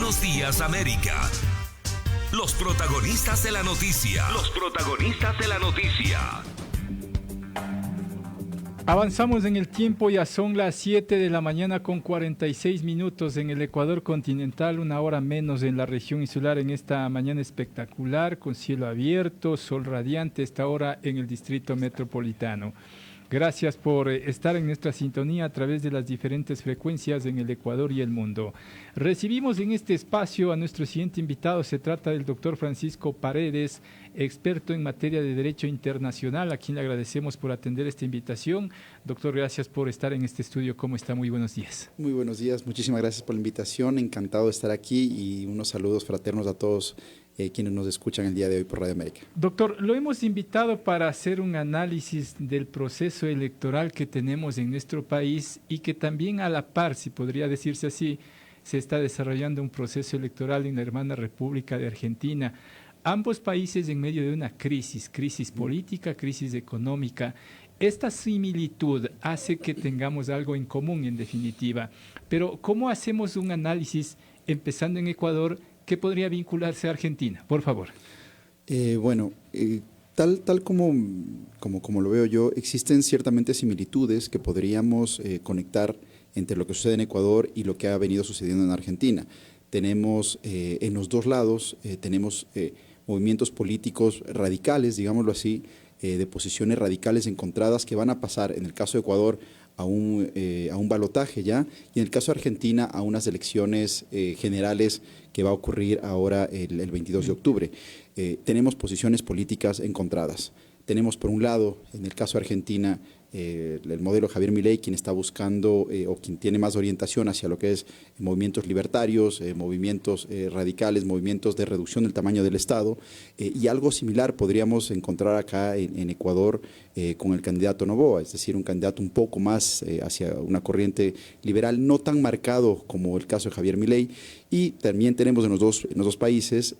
Buenos Días América. Los protagonistas de la noticia. Los protagonistas de la noticia. Avanzamos en el tiempo, ya son las 7 de la mañana con 46 minutos en el Ecuador continental, una hora menos en la región insular en esta mañana espectacular, con cielo abierto, sol radiante, esta hora en el distrito metropolitano. Gracias por estar en nuestra sintonía a través de las diferentes frecuencias en el Ecuador y el mundo. Recibimos en este espacio a nuestro siguiente invitado. Se trata del doctor Francisco Paredes, experto en materia de Derecho Internacional, a quien le agradecemos por atender esta invitación. Doctor, gracias por estar en este estudio. ¿Cómo está? Muy buenos días. Muy buenos días. Muchísimas gracias por la invitación. Encantado de estar aquí y unos saludos fraternos a todos quienes nos escuchan el día de hoy por Radio América. Doctor, lo hemos invitado para hacer un análisis del proceso electoral que tenemos en nuestro país y que también a la par, si podría decirse así, se está desarrollando un proceso electoral en la hermana República de Argentina. Ambos países en medio de una crisis política, crisis económica. Esta similitud hace que tengamos algo en común, en definitiva. Pero, ¿cómo hacemos un análisis, empezando en Ecuador, que podría vincularse a Argentina? Por favor. Tal como lo veo yo, existen ciertamente similitudes que podríamos conectar entre lo que sucede en Ecuador y lo que ha venido sucediendo en Argentina. Tenemos en los dos lados, tenemos movimientos políticos radicales, digámoslo así, de posiciones radicales encontradas que van a pasar, en el caso de Ecuador, a un balotaje ya, y en el caso de Argentina a unas elecciones generales que va a ocurrir ahora el 22 de octubre. Tenemos posiciones políticas encontradas. Tenemos por un lado, en el caso de Argentina, el modelo Javier Milei, quien está buscando o quien tiene más orientación hacia lo que es movimientos libertarios, movimientos radicales, movimientos de reducción del tamaño del Estado, y algo similar podríamos encontrar acá en Ecuador con el candidato Noboa, es decir, un candidato un poco más hacia una corriente liberal, no tan marcado como el caso de Javier Milei, y también tenemos en los dos países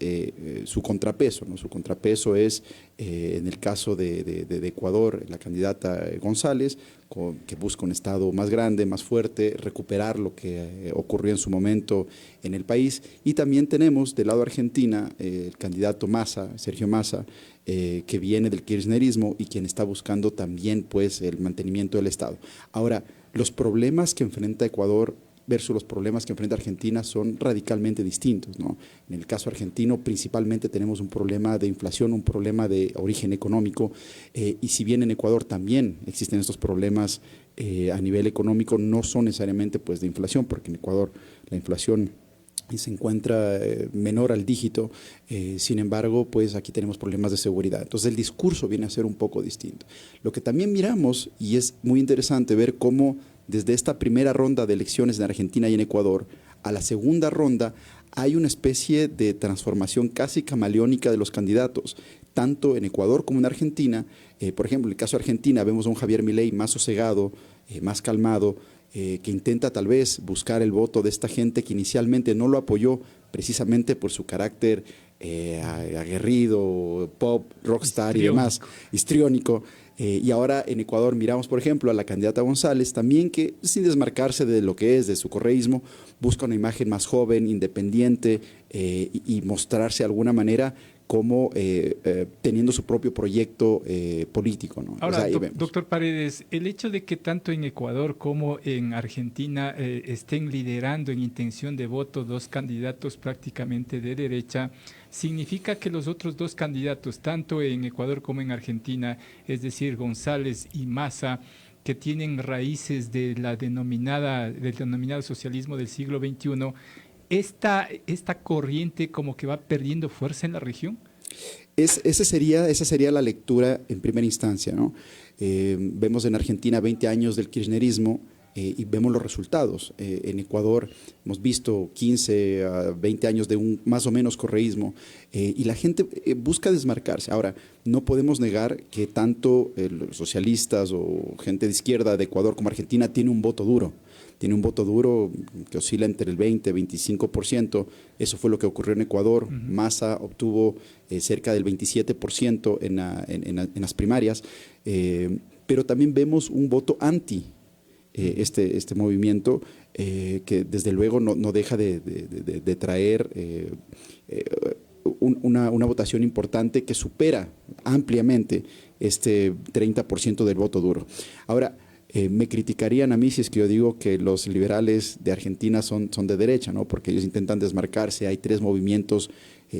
su contrapeso, ¿no? Su contrapeso es, en el caso de Ecuador, la candidata González, que busca un Estado más grande, más fuerte, recuperar lo que ocurrió en su momento en el país. Y también tenemos del lado de Argentina el candidato Massa, Sergio Massa, que viene del kirchnerismo y quien está buscando también pues, el mantenimiento del Estado. Ahora, los problemas que enfrenta Ecuador versus los problemas que enfrenta Argentina son radicalmente distintos, ¿no? En el caso argentino principalmente tenemos un problema de inflación, un problema de origen económico, y si bien en Ecuador también existen estos problemas a nivel económico, no son necesariamente pues, de inflación, porque en Ecuador la inflación se encuentra menor al dígito, sin embargo, pues aquí tenemos problemas de seguridad. Entonces el discurso viene a ser un poco distinto. Lo que también miramos, y es muy interesante ver cómo desde esta primera ronda de elecciones en Argentina y en Ecuador, a la segunda ronda hay una especie de transformación casi camaleónica de los candidatos, tanto en Ecuador como en Argentina. Por ejemplo, en el caso de Argentina vemos a un Javier Milei más sosegado, más calmado, que intenta tal vez buscar el voto de esta gente que inicialmente no lo apoyó precisamente por su carácter aguerrido, pop, rockstar y demás, histriónico. Y ahora en Ecuador miramos, por ejemplo, a la candidata González, también que sin desmarcarse de lo que es, de su correísmo, busca una imagen más joven, independiente y mostrarse de alguna manera como teniendo su propio proyecto político, ¿no? Ahora, o sea, doctor Paredes, el hecho de que tanto en Ecuador como en Argentina estén liderando en intención de voto dos candidatos prácticamente de derecha, significa que los otros dos candidatos, tanto en Ecuador como en Argentina, es decir, González y Massa, que tienen raíces de del denominado socialismo del siglo XXI, esta corriente como que va perdiendo fuerza en la región. Esa sería la lectura en primera instancia, ¿no? Vemos en Argentina 20 años del kirchnerismo y vemos los resultados. En Ecuador hemos visto 15 a 20 años de un más o menos correísmo y la gente busca desmarcarse. Ahora, no podemos negar que tanto los socialistas o gente de izquierda de Ecuador como Argentina tiene un voto duro. Tiene un voto duro que oscila entre el 20 y 25%. Eso fue lo que ocurrió en Ecuador. Massa obtuvo cerca del 27% en las primarias. Pero también vemos un voto anti este movimiento que desde luego no deja de traer una votación importante que supera ampliamente este 30% del voto duro. Ahora, me criticarían a mí si es que yo digo que los liberales de Argentina son de derecha, ¿no? Porque ellos intentan desmarcarse. Hay tres movimientos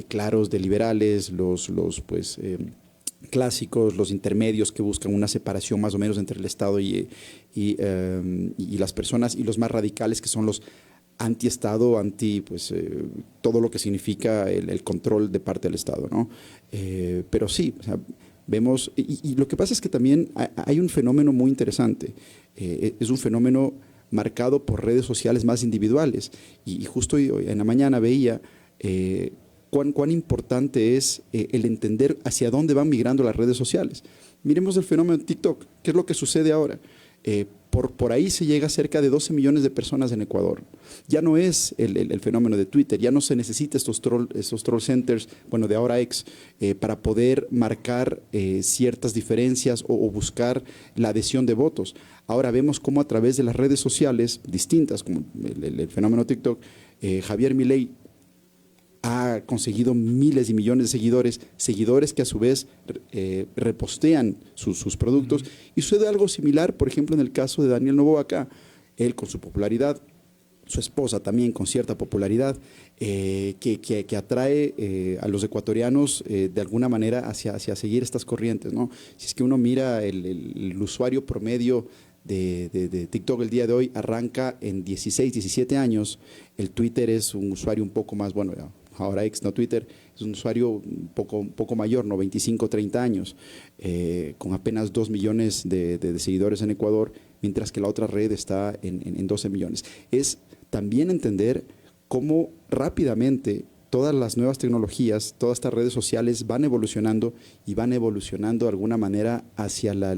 claros de liberales, los clásicos, los intermedios que buscan una separación más o menos entre el Estado y las personas, y los más radicales que son los anti-Estado, todo lo que significa el control de parte del Estado, ¿no? Pero sí, o sea, vemos, y lo que pasa es que también hay un fenómeno muy interesante, es un fenómeno marcado por redes sociales más individuales, y justo hoy en la mañana veía cuán importante es el entender hacia dónde van migrando las redes sociales. Miremos el fenómeno de TikTok. ¿Qué es lo que sucede ahora? Por ahí se llega a cerca de 12 millones de personas en Ecuador. Ya no es el fenómeno de Twitter, ya no se necesita estos troll centers, de ahora ex, para poder marcar ciertas diferencias o buscar la adhesión de votos. Ahora vemos cómo a través de las redes sociales distintas, como el fenómeno TikTok, Javier Milei ha conseguido miles y millones de seguidores que a su vez repostean sus productos. Y sucede algo similar, por ejemplo, en el caso de Daniel Noboa acá. Él con su popularidad, su esposa también con cierta popularidad, que atrae a los ecuatorianos de alguna manera hacia seguir estas corrientes, ¿no? Si es que uno mira el usuario promedio de TikTok el día de hoy, arranca en 16, 17 años. El Twitter es un usuario un poco más, ahora ex, no Twitter, es un usuario un poco mayor, 25, 30 años, con apenas 2 millones de seguidores en Ecuador, mientras que la otra red está en 12 millones. Es también entender cómo rápidamente todas las nuevas tecnologías, todas estas redes sociales van evolucionando de alguna manera hacia la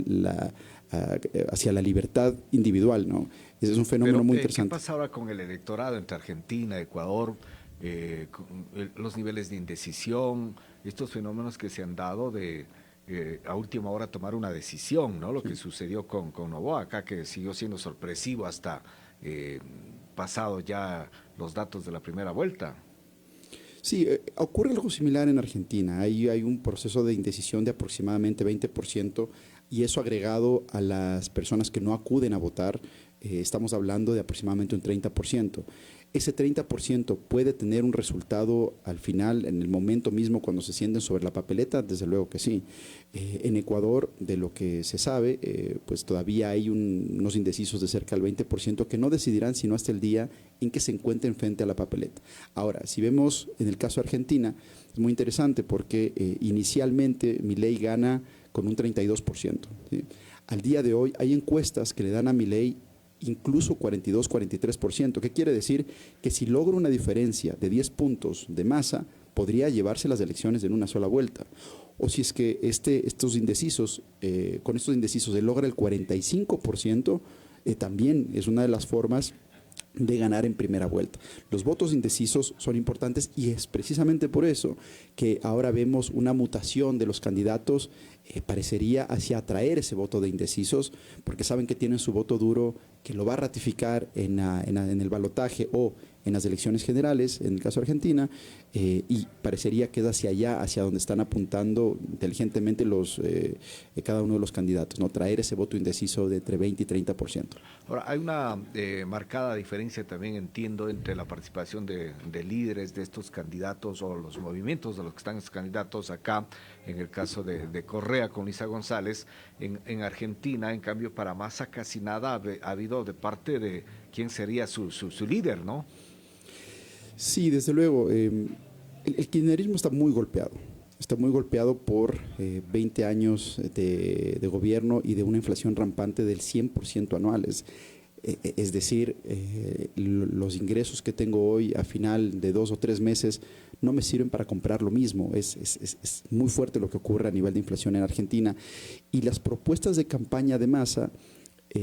libertad individual, ¿no? Ese es un fenómeno muy interesante. ¿Qué pasa ahora con el electorado entre Argentina, Ecuador? Los niveles de indecisión, estos fenómenos que se han dado de a última hora tomar una decisión, ¿no? Lo que sucedió con Noboa acá, que siguió siendo sorpresivo hasta pasado ya los datos de la primera vuelta. Sí, ocurre algo similar en Argentina. Hay un proceso de indecisión de aproximadamente 20%, y eso agregado a las personas que no acuden a votar, estamos hablando de aproximadamente un 30%. Ese 30% puede tener un resultado al final, en el momento mismo cuando se sienten sobre la papeleta, desde luego que sí. En Ecuador, de lo que se sabe, pues todavía hay unos indecisos de cerca del 20% que no decidirán sino hasta el día en que se encuentren frente a la papeleta. Ahora, si vemos en el caso de Argentina, es muy interesante porque inicialmente Milei gana con un 32%, ¿sí? Al día de hoy hay encuestas que le dan a Milei incluso 42, 43%. ¿Qué quiere decir? Que si logra una diferencia de 10 puntos de Massa, podría llevarse las elecciones en una sola vuelta. O si es que estos indecisos, con estos indecisos se logra el 45%, también es una de las formas de ganar en primera vuelta. Los votos indecisos son importantes, y es precisamente por eso que ahora vemos una mutación de los candidatos, parecería hacia atraer ese voto de indecisos, porque saben que tienen su voto duro, que lo va a ratificar en el balotaje o en las elecciones generales, en el caso de Argentina, y parecería que es hacia allá, hacia donde están apuntando inteligentemente cada uno de los candidatos, ¿no? Traer ese voto indeciso de entre 20 y 30%. Ahora, hay una marcada diferencia también, entiendo, entre la participación de líderes de estos candidatos o los movimientos de los que están estos candidatos acá, en el caso de Correa con Lisa González. En Argentina, en cambio, para Massa casi nada ha habido de parte de quién sería su líder, ¿no? Sí, desde luego. El kirchnerismo está muy golpeado. Está muy golpeado por 20 años de gobierno y de una inflación rampante del 100% anuales. Es decir, los ingresos que tengo hoy a final de 2 o 3 meses no me sirven para comprar lo mismo. Es muy fuerte lo que ocurre a nivel de inflación en Argentina. Y las propuestas de campaña de Massa,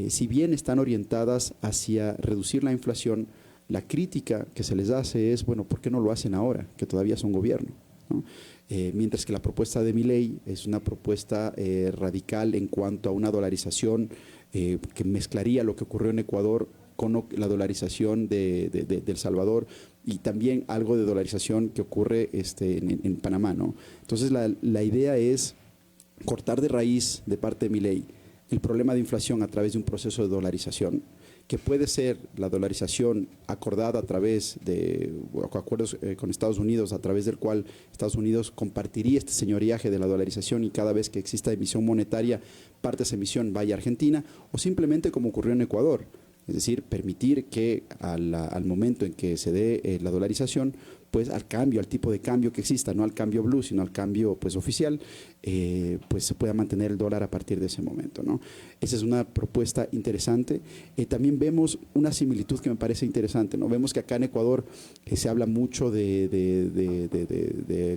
si bien están orientadas hacia reducir la inflación, la crítica que se les hace es, ¿por qué no lo hacen ahora, que todavía son gobierno, ¿no? Mientras que la propuesta de Milei es una propuesta radical en cuanto a una dolarización que mezclaría lo que ocurrió en Ecuador con la dolarización de El Salvador y también algo de dolarización que ocurre en Panamá, ¿no? Entonces la idea es cortar de raíz de parte de Milei el problema de inflación a través de un proceso de dolarización, que puede ser la dolarización acordada a través de acuerdos con Estados Unidos, a través del cual Estados Unidos compartiría este señoreaje de la dolarización y cada vez que exista emisión monetaria, parte de esa emisión vaya a Argentina, o simplemente como ocurrió en Ecuador, es decir, permitir que al momento en que se dé la dolarización, pues al cambio, al tipo de cambio que exista, no al cambio blue, sino al cambio pues oficial, pues se pueda mantener el dólar a partir de ese momento, ¿no? Esa es una propuesta interesante. También vemos una similitud que me parece interesante, ¿no? Vemos que acá en Ecuador se habla mucho de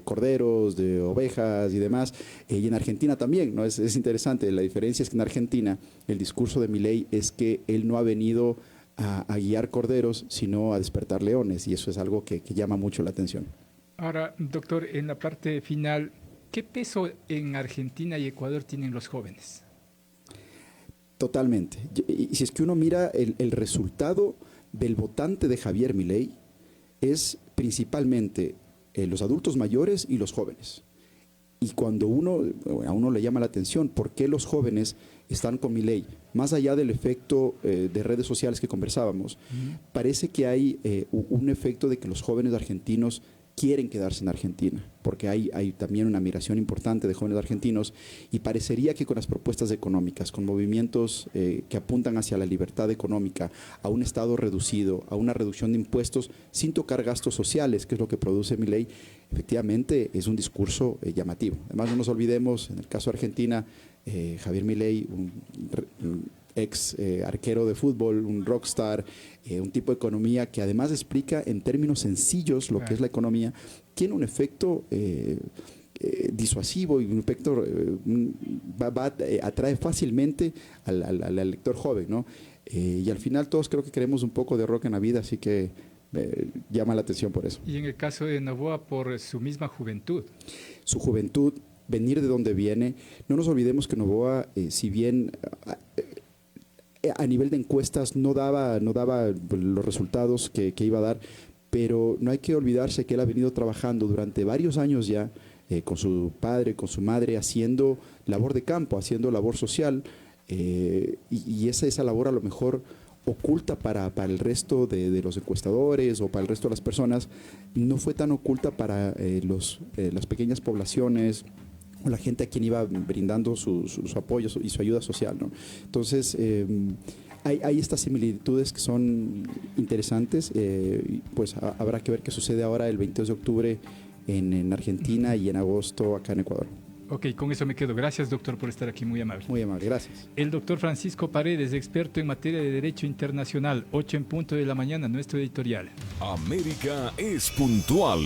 corderos, de ovejas y demás, y en Argentina también, ¿no? Es interesante. La diferencia es que en Argentina el discurso de Milei es que él no ha venido a guiar corderos, sino a despertar leones, y eso es algo que llama mucho la atención. Ahora, doctor, en la parte final, ¿qué peso en Argentina y Ecuador tienen los jóvenes? Totalmente. Y si es que uno mira el resultado del votante de Javier Milei, es principalmente los adultos mayores y los jóvenes. Y cuando a uno le llama la atención por qué los jóvenes están con Milei, más allá del efecto de redes sociales que conversábamos, parece que hay un efecto de que los jóvenes argentinos quieren quedarse en Argentina, porque hay también una migración importante de jóvenes argentinos, y parecería que con las propuestas económicas, con movimientos que apuntan hacia la libertad económica, a un Estado reducido, a una reducción de impuestos, sin tocar gastos sociales, que es lo que produce Milei, efectivamente es un discurso llamativo. Además, no nos olvidemos, en el caso de Argentina, Javier Milei, un ex arquero de fútbol, un rockstar, un tipo de economía que además explica en términos sencillos lo que es la economía, tiene un efecto disuasivo y un efecto atrae fácilmente al lector joven, ¿no? Y al final todos creo que queremos un poco de rock en la vida, así que llama la atención por eso. Y en el caso de Noboa, por su misma juventud. Su juventud, venir de donde viene. No nos olvidemos que Noboa, si bien a nivel de encuestas no daba los resultados que iba a dar, pero no hay que olvidarse que él ha venido trabajando durante varios años ya con su padre, con su madre, haciendo labor de campo, haciendo labor social, y esa labor a lo mejor oculta para el resto de los encuestadores o para el resto de las personas, no fue tan oculta para las pequeñas poblaciones o la gente a quien iba brindando su apoyo y su ayuda social, ¿no? Entonces, hay estas similitudes que son interesantes, pues habrá que ver qué sucede ahora el 22 de octubre en Argentina y en agosto acá en Ecuador. Ok, con eso me quedo. Gracias, doctor, por estar aquí. Muy amable. Muy amable, gracias. El doctor Francisco Paredes, experto en materia de Derecho Internacional, 8:00 a.m, nuestro editorial. América es puntual.